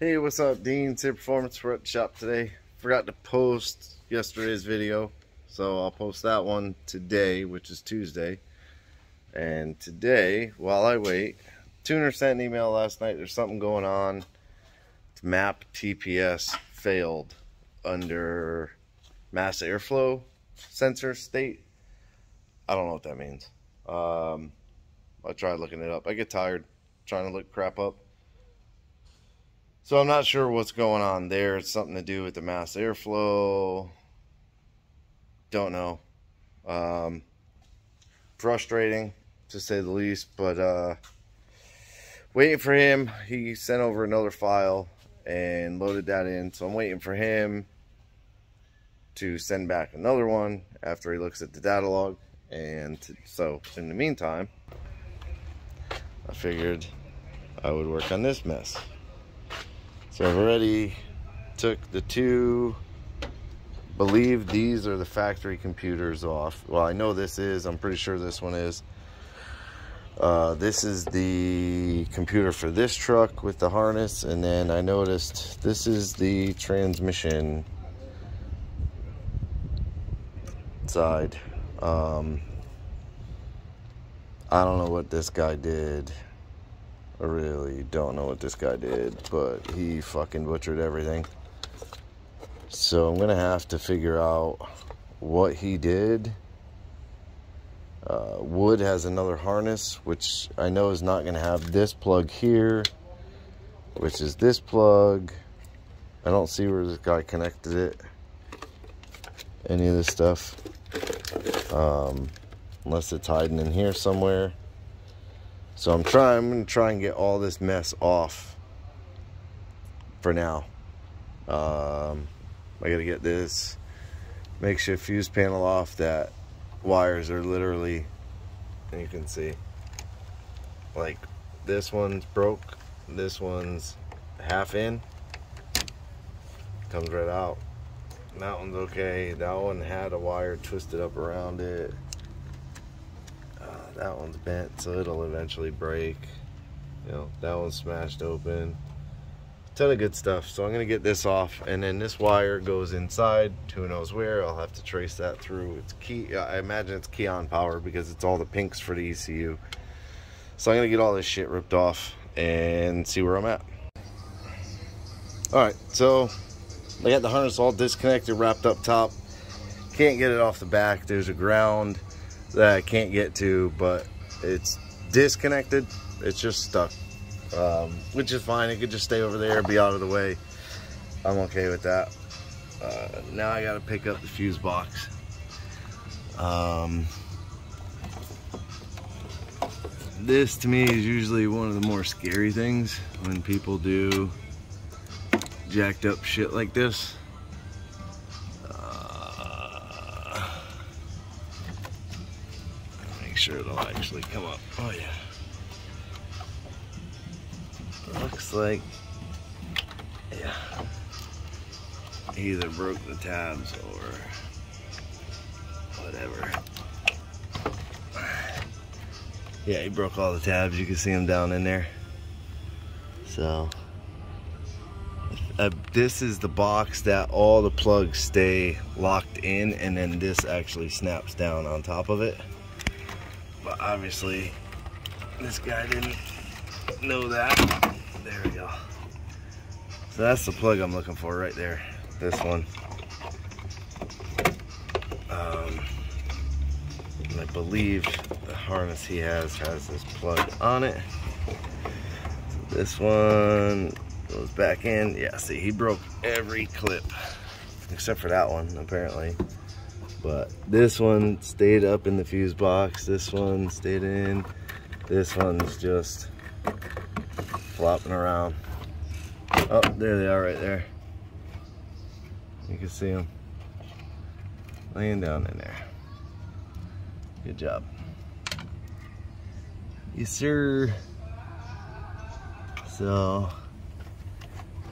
Hey, what's up, Dean? Sid Performance. We're at the shop today. Forgot to post yesterday's video, so I'll post that one today, which is Tuesday. And today, while I wait, tuner sent an email last night. There's something going on. Map TPS failed under mass airflow sensor state. I don't know what that means. I tried looking it up. I get tired trying to look crap up. So I'm not sure what's going on there. It's something to do with the mass airflow. Don't know. Frustrating, to say the least. But waiting for him. He sent over another file and loaded that in. So I'm waiting for him to send back another one after he looks at the data log. And so in the meantime, I figured I would work on this mess. So I've already took the two, believe these are the factory computers off. Well, I know this is, I'm pretty sure this one is. This is the computer for this truck with the harness, and then I noticed this is the transmission side. I don't know what this guy did. I really don't know what this guy did, but he fucking butchered everything. So I'm gonna have to figure out what he did. Wood has another harness, which I know is not gonna have this plug here, which is this plug. I don't see where this guy connected it. Any of this stuff. Unless it's hiding in here somewhere. So I'm going to try and get all this mess off for now. I got to get this makeshift fuse panel off. That wires are literally, and you can see, like this one's broke, this one's half in, comes right out. And that one's okay. That one had a wire twisted up around it. That one's bent, so it'll eventually break. You know, that one's smashed open. Ton of good stuff. So I'm gonna get this off, and then this wire goes inside. Who knows where? I'll have to trace that through. It's key. I imagine it's key on power because it's all the pinks for the ECU. So I'm gonna get all this shit ripped off and see where I'm at. All right, so I got the harness all disconnected, wrapped up top. Can't get it off the back. There's a ground that I can't get to, but it's disconnected. It's just stuck, which is fine. It could just stay over there, be out of the way. I'm okay with that. Now I got to pick up the fuse box. This to me is usually one of the more scary things when people do jacked up shit like this. Sure it'll actually come up. Oh yeah. Looks like, yeah, he either broke the tabs or whatever. Yeah, he broke all the tabs. You can see them down in there. So this is the box that all the plugs stay locked in, and then this actually snaps down on top of it. But obviously, this guy didn't know that. There we go. So that's the plug I'm looking for right there. This one. And I believe the harness he has this plug on it. So this one goes back in. Yeah, see, he broke every clip except for that one, apparently. But this one stayed up in the fuse box. This one stayed in. This one's just flopping around. Oh, there they are right there. You can see them laying down in there. Good job. Yes, sir. So,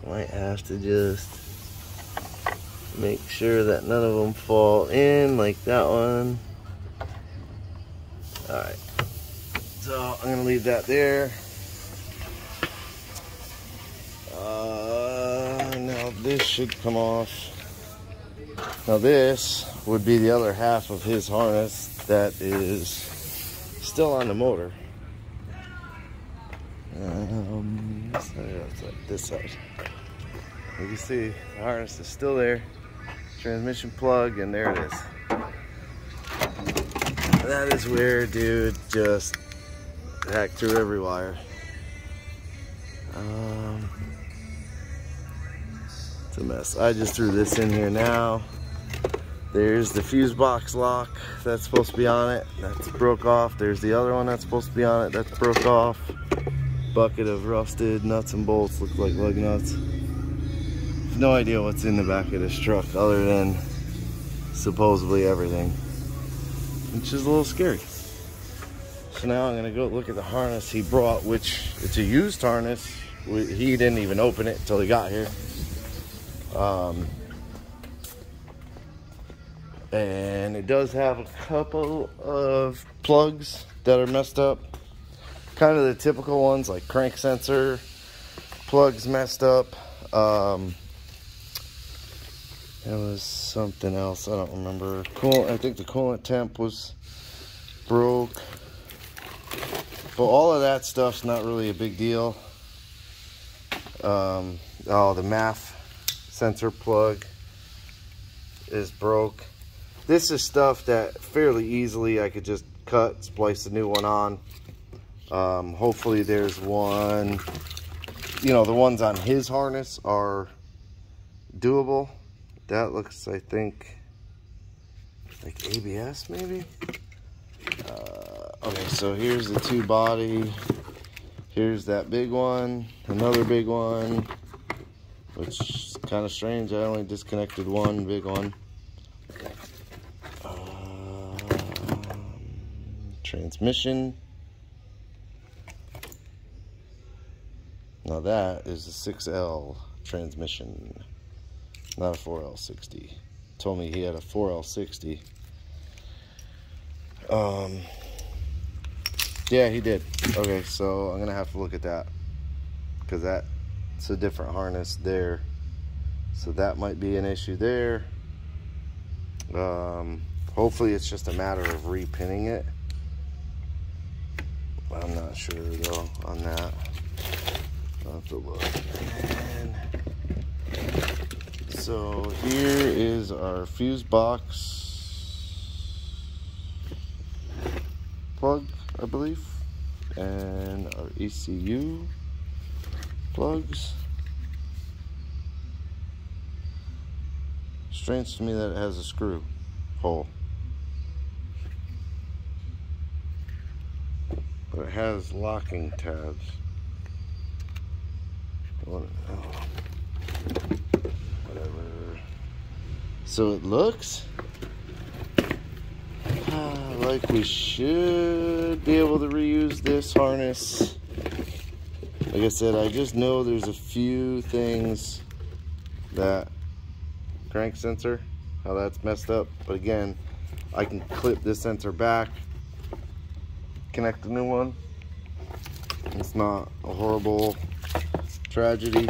might have to just make sure that none of them fall in like that one. Alright, so I'm gonna leave that there. this should come off. Now this would be the other half of his harness that is still on the motor. This side. You can see the harness is still there. Transmission plug, and there it is. That is where dude just hacked through every wire. It's a mess. I just threw this in here now. There's the fuse box lock that's supposed to be on it. That's broke off. There's the other one that's supposed to be on it. That's broke off. Bucket of rusted nuts and bolts. Look like lug nuts. No idea what's in the back of this truck other than supposedly everything, which is a little scary. So now I'm gonna go look at the harness he brought, which it's a used harness. He didn't even open it until he got here. And it does have a couple of plugs that are messed up. Kind of the typical ones, like crank sensor plugs messed up. There was something else, I don't remember. I think the coolant temp was broke. But all of that stuff's not really a big deal. Oh, the MAF sensor plug is broke. This is stuff that fairly easily I could just cut, splice a new one on. Hopefully there's one, you know, the ones on his harness are doable. That looks, I think, like ABS maybe? Okay, so here's the two body. Here's that big one, another big one, which is kind of strange. I only disconnected one big one. Transmission. Now that is a 6L transmission, not a 4L60. Told me he had a 4L60. Yeah, he did. Okay, so I'm gonna have to look at that because that's a different harness there. So that might be an issue there. Hopefully it's just a matter of repinning it. I'm not sure though on that. I'll have to look. And so here is our fuse box plug, I believe, and our ECU plugs. Strange to me that it has a screw hole, but it has locking tabs. Whatever. So it looks like we should be able to reuse this harness. Like I said, I just know there's a few things that crank sensor, how that's messed up. But again, I can clip this sensor back, connect a new one. It's not a horrible tragedy.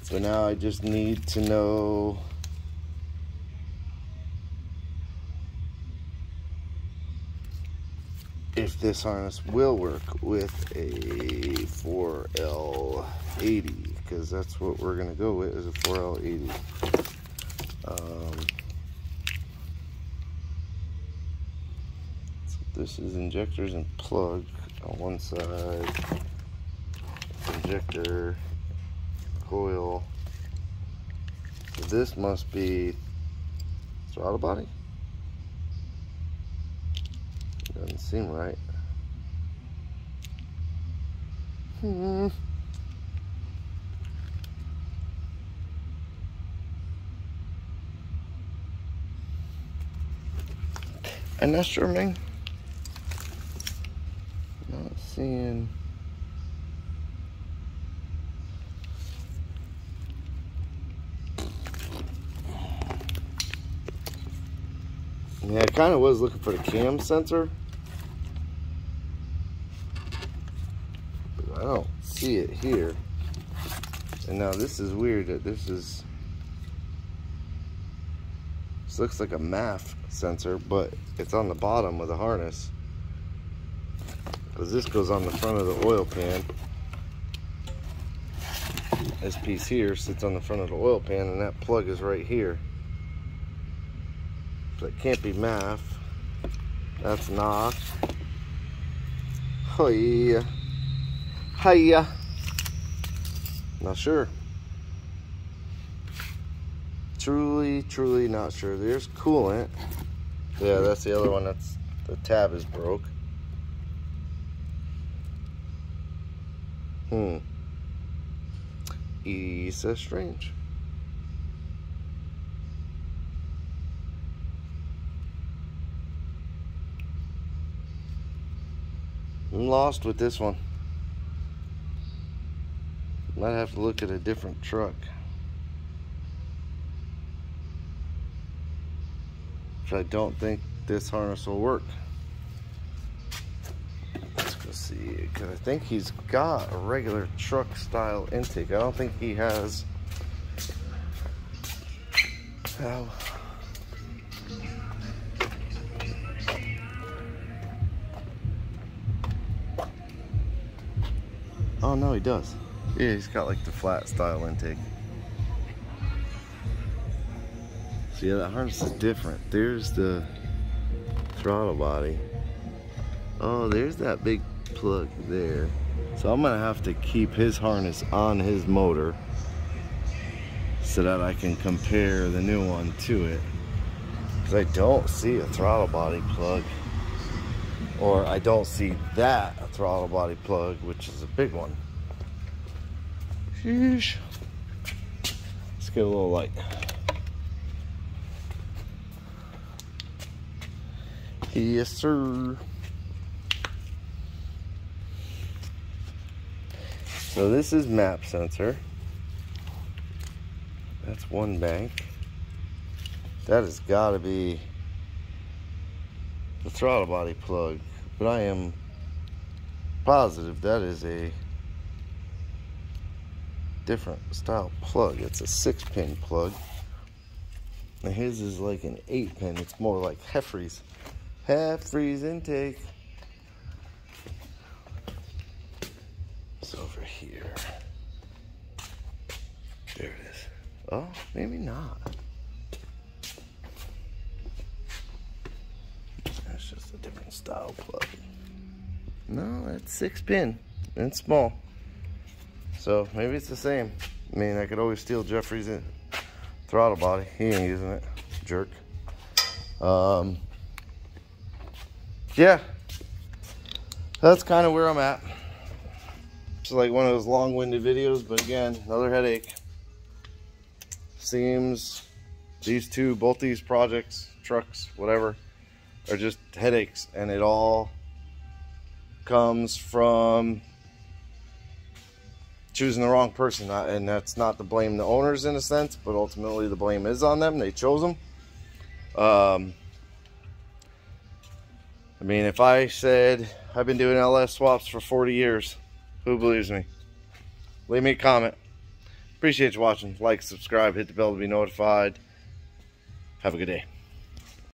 So now I just need to know if this harness will work with a 4L80, because that's what we're gonna go with, is a 4L80. So this is injectors and plug on one side, injector, coil. So this must be throttle body. Doesn't seem right. I'm not sure, man. Not seeing. Yeah, I kind of was looking for the cam sensor. I don't see it here. And now this is weird that this is looks like a MAF sensor, but it's on the bottom of the harness. Because this goes on the front of the oil pan. This piece here sits on the front of the oil pan, and that plug is right here. So it can't be MAF. That's not. Hiya. Hiya. Not sure. Truly not sure. There's coolant. Yeah, that's the other one. That's the tab is broke. It's strange. I'm lost with this one. Might have to look at a different truck. Which I don't think this harness will work. Let's go see, because I think he's got a regular truck style intake. I don't think he has. Ow. Oh no, he does. Yeah, he's got like the flat style intake. So yeah, that harness is different. There's the throttle body. Oh, there's that big plug there. So I'm gonna have to keep his harness on his motor so that I can compare the new one to it. Because I don't see a throttle body plug. Or I don't see that a throttle body plug, which is a big one. Sheesh. Let's get a little light. Yes, sir. So this is map sensor. That's one bank. That has got to be the throttle body plug, but I am positive that is a different style plug. It's a 6-pin plug, and his is like an 8-pin. It's more like Heffrey's intake. It's over here. There it is. Oh, maybe not. That's just a different style plug. No, that's 6-pin and small. So maybe it's the same. I mean, I could always steal Jeffrey's throttle body. He ain't using it. Jerk. Yeah. That's kind of where I'm at. It's like one of those long-winded videos, but again, another headache. Seems these two, both these projects, trucks, whatever, are just headaches, and it all comes from choosing the wrong person. And that's not to blame the owners in a sense, but ultimately the blame is on them. They chose them. I mean, if I said I've been doing LS swaps for 40 years, who believes me? Leave me a comment. Appreciate you watching. Like, subscribe, hit the bell to be notified. Have a good day.